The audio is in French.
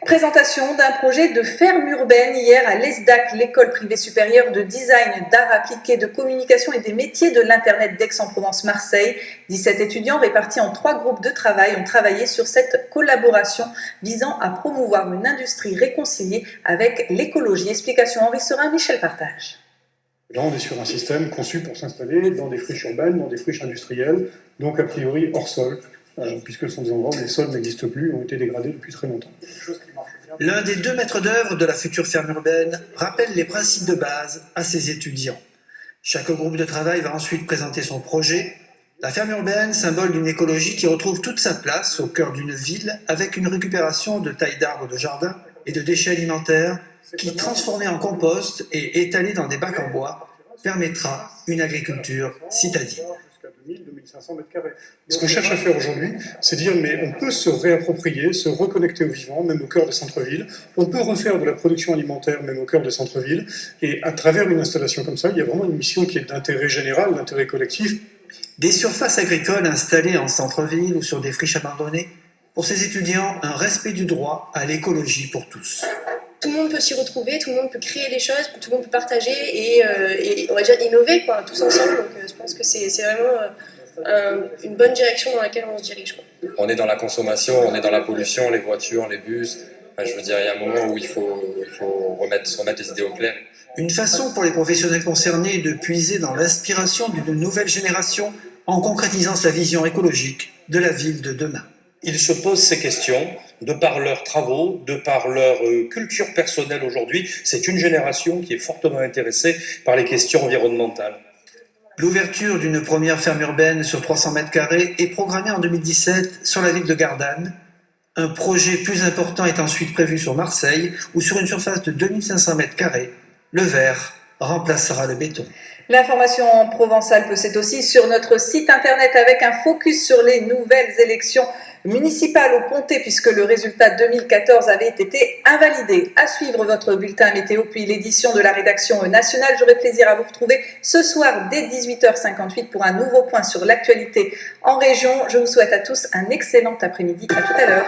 Présentation d'un projet de ferme urbaine hier à l'ESDAC, l'école privée supérieure de design, d'art appliqué, de communication et des métiers de l'Internet d'Aix-en-Provence-Marseille. 17 étudiants répartis en 3 groupes de travail ont travaillé sur cette collaboration visant à promouvoir une industrie réconciliée avec l'écologie. Explication Henri Serin, Michel Partage. Là, on est sur un système conçu pour s'installer dans des friches urbaines, dans des friches industrielles, donc a priori hors sol, puisque ce sont des endroits où les sols n'existent plus, ont été dégradés depuis très longtemps. L'un des 2 maîtres d'œuvre de la future ferme urbaine rappelle les principes de base à ses étudiants. Chaque groupe de travail va ensuite présenter son projet. La ferme urbaine, symbole d'une écologie qui retrouve toute sa place au cœur d'une ville, avec une récupération de tailles d'arbres de jardin et de déchets alimentaires qui, transformés en compost et étalés dans des bacs en bois, permettra une agriculture citadine. Ce qu'on cherche à faire aujourd'hui, c'est dire mais on peut se réapproprier, se reconnecter au vivant, même au cœur des centres-villes. On peut refaire de la production alimentaire, même au cœur des centres-villes. Et à travers une installation comme ça, il y a vraiment une mission qui est d'intérêt général, d'intérêt collectif. Des surfaces agricoles installées en centre-ville ou sur des friches abandonnées. Pour ces étudiants, un respect du droit à l'écologie pour tous. Tout le monde peut s'y retrouver, tout le monde peut créer des choses, tout le monde peut partager et on va dire innover quoi, tous ensemble. Donc je pense que c'est vraiment une bonne direction dans laquelle on se dirige. Quoi. On est dans la consommation, on est dans la pollution, les voitures, les bus. Enfin, je veux dire, il y a un moment où il faut se remettre les idées au clair. Une façon pour les professionnels concernés de puiser dans l'inspiration d'une nouvelle génération en concrétisant sa vision écologique de la ville de demain. Ils se posent ces questions de par leurs travaux, de par leur culture personnelle aujourd'hui. C'est une génération qui est fortement intéressée par les questions environnementales. L'ouverture d'une première ferme urbaine sur 300 m² est programmée en 2017 sur la ville de Gardanne. Un projet plus important est ensuite prévu sur Marseille, où sur une surface de 2500 m², le verre remplacera le béton. L'information en Provence-Alpes, c'est aussi sur notre site internet avec un focus sur les nouvelles élections municipales au Pontet, puisque le résultat 2014 avait été invalidé. À suivre votre bulletin météo, puis l'édition de la rédaction nationale. J'aurai plaisir à vous retrouver ce soir dès 18h58 pour un nouveau point sur l'actualité en région. Je vous souhaite à tous un excellent après-midi. À tout à l'heure.